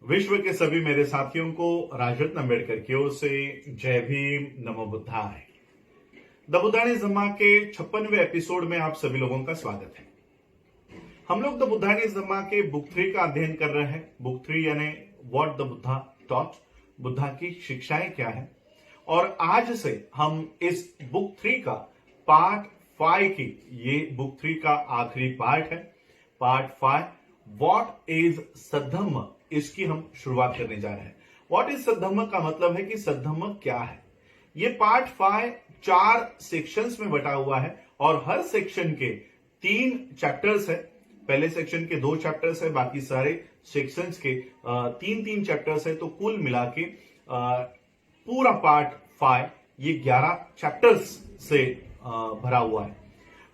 विश्व के सभी मेरे साथियों को राजरत्न अम्बेडकर की ओर से जय भीम, नमो बुद्धाय। द बुद्धाइज धम्मा के 56वें एपिसोड में आप सभी लोगों का स्वागत है। हम लोग द बुद्धाइज धम्मा के बुक 3 का अध्ययन कर रहे हैं। बुक 3 यानी what the Buddha taught, Buddha की शिक्षाएं क्या है। और आज से हम इस बुक 3 का पार्ट 5 की, ये बुक 3 का आखिरी पार्ट है, पार्ट 5 व्हाट इज सद्धम्म, इसकी हम शुरुआत करने जा रहे हैं। व्हाट इज सद्धम्म का मतलब है कि सद्धम्म क्या है। ये पार्ट 5 4 सेक्शंस में बटा हुआ है और हर सेक्शन के 3 चैप्टर्स है। पहले सेक्शन के 2 चैप्टर्स है, बाकी सारे सेक्शंस के 3-3 चैप्टर्स है। तो कुल मिला के पूरा पार्ट 5 ये 11 चैप्टर्स से भरा हुआ है।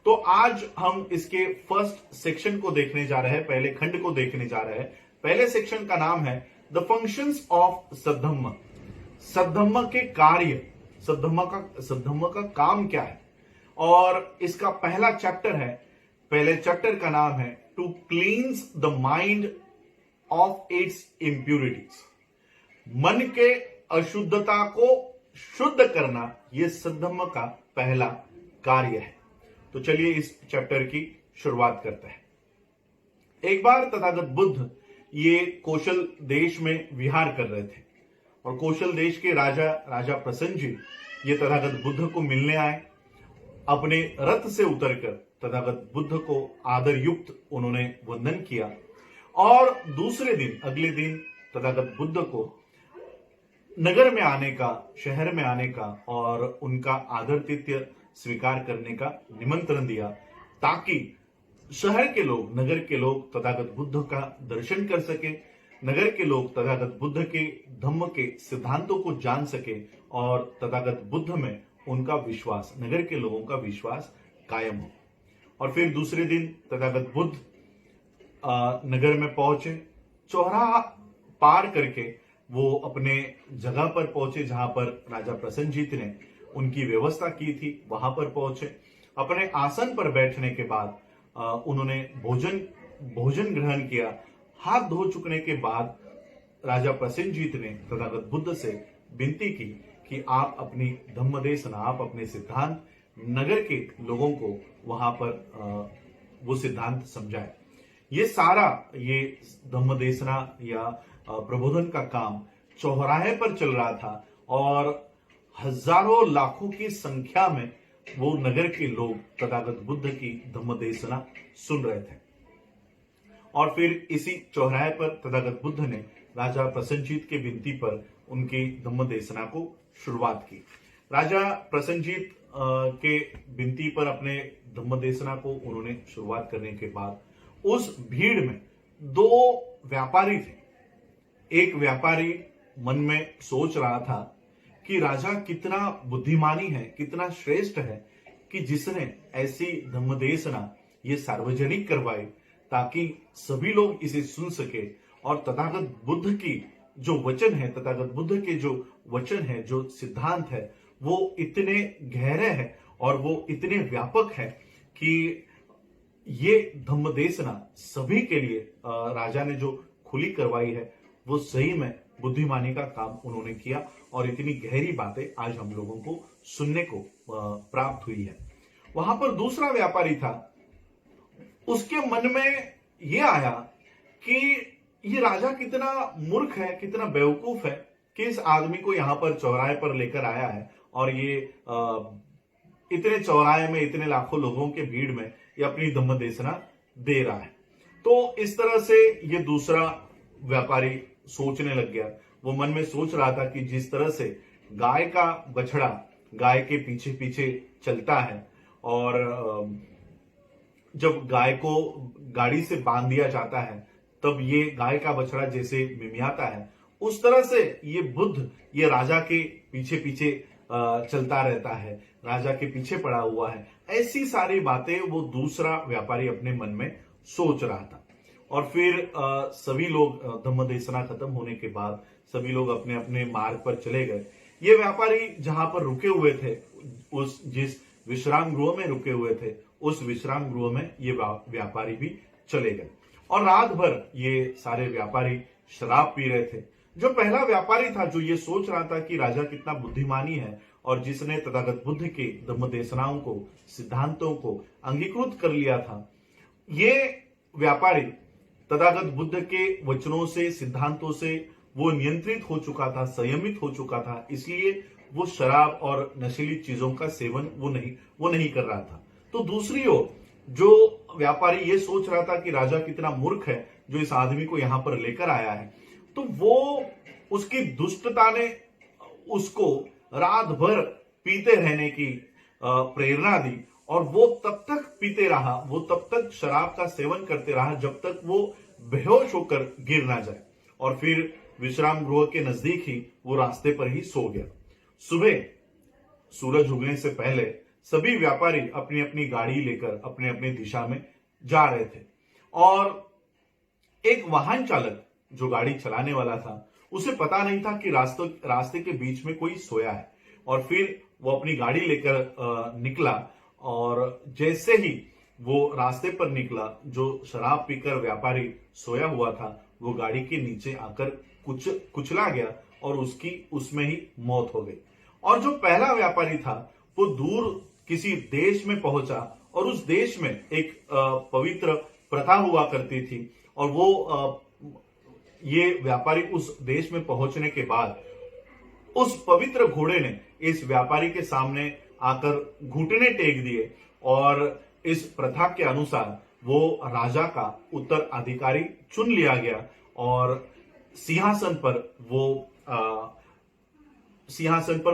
तो आज हम इसके फर्स्ट सेक्शन को देखने जा रहे हैं, पहले खंड को देखने जा रहे हैं। पहले सेक्शन का नाम है द फंक्शंस ऑफ सद्धम्म। सद्धम्म के कार्य, सद्धम्म का काम क्या है। और इसका पहला चैप्टर है, पहले चैप्टर का नाम है to cleanse the mind of its impurities. मन के अशुद्धता को शुद्ध करना, यह सद्धम्म का पहला कार्य है। तो चलिए इस चैप्टर की शुरुआत करते हैं। एक बार तथागत बुद्ध ये कौशल देश में विहार कर रहे थे और कौशल देश के राजा प्रसन्नजीत ये तथागत बुद्ध को मिलने आए। अपने रथ से उतरकर तथागत बुद्ध को आदर युक्त उन्होंने वंदन किया और दूसरे दिन, अगले दिन तथागत बुद्ध को नगर में आने का, शहर में आने का और उनका आदरातिथ्य स्वीकार करने का निमंत्रण दिया, ताकि शहर के लोग, नगर के लोग तथागत बुद्ध का दर्शन कर सके, नगर के लोग तथागत बुद्ध के धम्म के सिद्धांतों को जान सके और तथागत बुद्ध में उनका विश्वास, नगर के लोगों का विश्वास कायम हो। और फिर दूसरे दिन तथागत बुद्ध नगर में पहुंचे। चौराहा पार करके वो अपने जगह पर पहुंचे जहां पर राजा प्रसन्नजीत ने उनकी व्यवस्था की थी, वहां पर पहुंचे। अपने आसन पर बैठने के बाद उन्होंने भोजन ग्रहण किया। हाथ धो चुकने के बाद राजा प्रसन्नजीत ने तथागत बुद्ध से विनती की कि आप अपनी धम्म देशना, आप अपने सिद्धांत नगर के लोगों को वहां पर वो सिद्धांत समझाए। ये सारा, ये धम्म देशना या प्रबोधन का काम चौराहे पर चल रहा था और हजारों लाखों की संख्या में वो नगर के लोग तथागत बुद्ध की धम्म देशना सुन रहे थे। और फिर इसी चौराहे पर तथागत बुद्ध ने राजा प्रसन्नजीत के विनती पर उनकी धम्म देशना को शुरुआत की। राजा प्रसन्नजीत के विनती पर अपने धम्म देशना को उन्होंने शुरुआत करने के बाद उस भीड़ में 2 व्यापारी थे। एक व्यापारी मन में सोच रहा था कि राजा कितना बुद्धिमानी है, कितना श्रेष्ठ है कि जिसने ऐसी धम्मदेशना ये सार्वजनिक करवाई ताकि सभी लोग इसे सुन सके। और तथागत बुद्ध की जो वचन है, तथागत बुद्ध के जो वचन है, जो सिद्धांत है, वो इतने गहरे हैं और वो इतने व्यापक है कि ये धम्मदेशना सभी के लिए राजा ने जो खुली करवाई है, वो सही में बुद्धिमानी का काम उन्होंने किया और इतनी गहरी बातें आज हम लोगों को सुनने को प्राप्त हुई है। वहां पर दूसरा व्यापारी था, उसके मन में यह आया कि ये राजा कितना मूर्ख है, कितना बेवकूफ है कि इस आदमी को यहां पर चौराहे पर लेकर आया है और ये इतने चौराहे में, इतने लाखों लोगों के भीड़ में ये अपनी धम्म देशना दे रहा है। तो इस तरह से ये दूसरा व्यापारी सोचने लग गया। वो मन में सोच रहा था कि जिस तरह से गाय का बछड़ा गाय के पीछे पीछे चलता है और जब गाय को गाड़ी से बांध दिया जाता है तब ये गाय का बछड़ा जैसे मिमियाता है, उस तरह से ये बुद्ध ये राजा के पीछे पीछे चलता रहता है, राजा के पीछे पड़ा हुआ है। ऐसी सारी बातें वो दूसरा व्यापारी अपने मन में सोच रहा था। और फिर सभी लोग धम्म देशना खत्म होने के बाद सभी लोग अपने अपने मार्ग पर चले गए। ये व्यापारी जहां पर रुके हुए थे, उस जिस विश्राम गृह में रुके हुए थे, उस विश्राम गृह में ये व्यापारी भी चले गए। और रात भर ये सारे व्यापारी शराब पी रहे थे। जो पहला व्यापारी था जो ये सोच रहा था कि राजा कितना बुद्धिमानी है और जिसने तथागत बुद्ध के धम्म देशनाओं को, सिद्धांतों को अंगीकृत कर लिया था, ये व्यापारी तथागत बुद्ध के वचनों से, सिद्धांतों से वो नियंत्रित हो चुका था, संयमित हो चुका था, इसलिए वो शराब और नशीली चीजों का सेवन वो नहीं कर रहा था। तो दूसरी ओर जो व्यापारी ये सोच रहा था कि राजा कितना मूर्ख है जो इस आदमी को यहां पर लेकर आया है, तो वो उसकी दुष्टता ने उसको रात भर पीते रहने की प्रेरणा दी और वो तब तक पीते रहा, वो तब तक शराब का सेवन करते रहा जब तक वो बेहोश होकर गिर ना जाए और फिर विश्राम गृह के नजदीक ही वो रास्ते पर ही सो गया। सुबह सूरज उगने से पहले सभी व्यापारी अपनी अपनी गाड़ी लेकर अपने अपने दिशा में जा रहे थे और एक वाहन चालक जो गाड़ी चलाने वाला था उसे पता नहीं था कि रास्ते के बीच में कोई सोया है और फिर वो अपनी गाड़ी लेकर निकला और जैसे ही वो रास्ते पर निकला, जो शराब पीकर व्यापारी सोया हुआ था वो गाड़ी के नीचे आकर कुचला गया और उसकी उसमें ही मौत हो गई। और जो पहला व्यापारी था वो दूर किसी देश में पहुंचा और उस देश में एक पवित्र प्रथा हुआ करती थी और वो ये व्यापारी उस देश में पहुंचने के बाद उस पवित्र घोड़े ने इस व्यापारी के सामने आकर घुटने टेक दिए और इस प्रथा के अनुसार वो राजा का उत्तराधिकारी चुन लिया गया और सिंहासन पर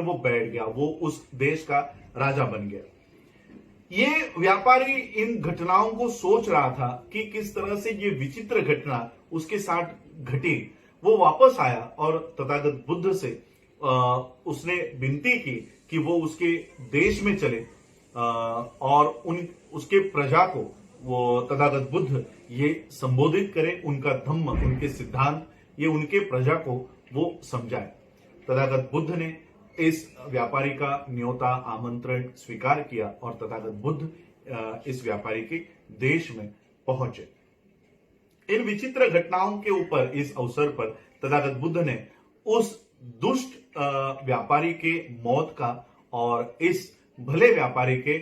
वो बैठ गया, वो उस देश का राजा बन गया। ये व्यापारी इन घटनाओं को सोच रहा था कि किस तरह से ये विचित्र घटना उसके साथ घटी। वो वापस आया और तथागत बुद्ध से उसने विनती की कि वो उसके देश में चले और उसके प्रजा को वो तथागत बुद्ध ये संबोधित करे, उनका धम्म, उनके सिद्धांत ये उनके प्रजा को वो समझाए। तथागत बुद्ध ने इस व्यापारी का न्योता, आमंत्रण स्वीकार किया और तथागत बुद्ध इस व्यापारी के देश में पहुंचे। इन विचित्र घटनाओं के ऊपर, इस अवसर पर तथागत बुद्ध ने उस दुष्ट व्यापारी के मौत का और इस भले व्यापारी के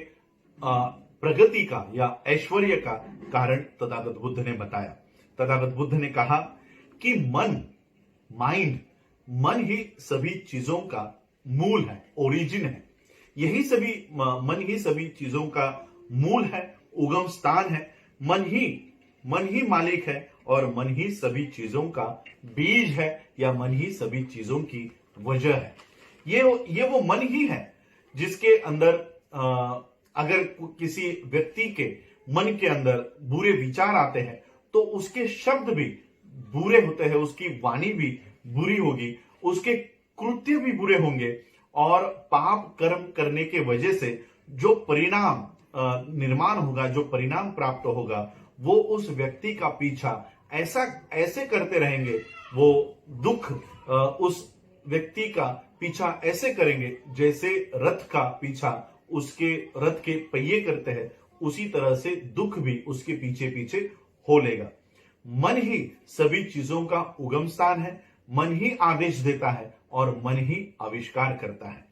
प्रगति का या ऐश्वर्य का कारण तथागत बुद्ध ने बताया। तथागत बुद्ध ने कहा कि मन ही सभी चीजों का मूल है, ओरिजिन है। मन ही सभी चीजों का मूल है, उगम स्थान है। मन ही मालिक है और मन ही सभी चीजों का बीज है या मन ही सभी चीजों की वजह है। ये वो मन ही है जिसके अंदर अगर किसी व्यक्ति के मन के अंदर बुरे विचार आते हैं तो उसके शब्द भी बुरे होते हैं, उसकी वाणी भी बुरी होगी, उसके कृत्य भी बुरे होंगे और पाप कर्म करने के वजह से जो परिणाम निर्माण होगा, जो परिणाम प्राप्त होगा, वो उस व्यक्ति का पीछा ऐसे करते रहेंगे, वो दुख उस व्यक्ति का पीछा ऐसे करेंगे जैसे रथ का पीछा उसके रथ के पहिए करते हैं, उसी तरह से दुख भी उसके पीछे पीछे हो लेगा। मन ही सभी चीजों का उगम स्थान है, मन ही आदेश देता है और मन ही आविष्कार करता है।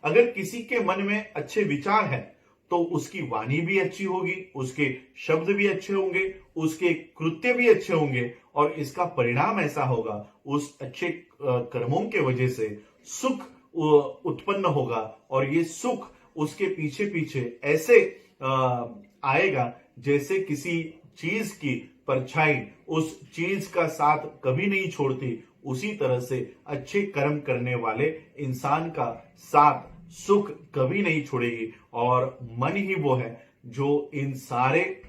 अगर किसी के मन में अच्छे विचार है तो उसकी वाणी भी अच्छी होगी, उसके शब्द भी अच्छे होंगे, उसके कृत्य भी अच्छे होंगे और इसका परिणाम ऐसा होगा, उस अच्छे कर्मों के वजह से सुख उत्पन्न होगा और ये सुख उसके पीछे पीछे ऐसे आएगा जैसे किसी चीज की परछाई उस चीज का साथ कभी नहीं छोड़ती। उसी तरह से अच्छे कर्म करने वाले इंसान का साथ सुख कभी नहीं छोड़ेगी और मन ही वो है जो इन सारे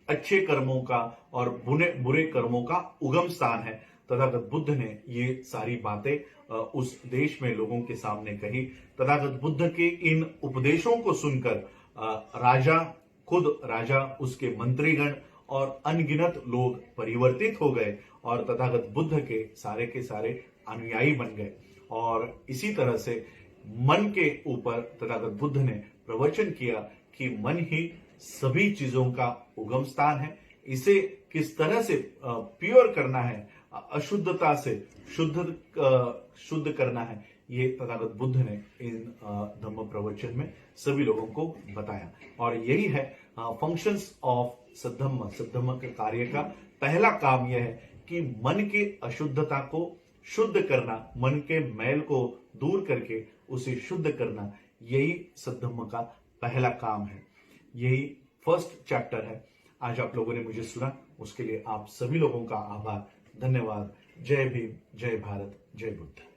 अच्छे कर्मों का और बुरे कर्मों का उगम स्थान है। तथागत बुद्ध ने ये सारी बातें उस देश में लोगों के सामने कही। तथागत बुद्ध के इन उपदेशों को सुनकर राजा, उसके मंत्रीगण और अनगिनत लोग परिवर्तित हो गए और तथागत बुद्ध के सारे अनुयायी बन गए। और इसी तरह से मन के ऊपर तथागत बुद्ध ने प्रवचन किया कि मन ही सभी चीजों का उगम स्थान है। इसे किस तरह से प्योर करना है, अशुद्धता से शुद्ध करना है, ये तथागत बुद्ध ने इन धम्म प्रवचन में सभी लोगों को बताया। और यही है फंक्शंस ऑफ सद्धम्म। सद्धम्म के कार्य का पहला काम यह है कि मन के अशुद्धता को शुद्ध करना, मन के मैल को दूर करके उसे शुद्ध करना, यही सद्धम्म का पहला काम है। यही फर्स्ट चैप्टर है। आज आप लोगों ने मुझे सुना, उसके लिए आप सभी लोगों का आभार, धन्यवाद। जय भीम, जय भारत, जय बुद्ध।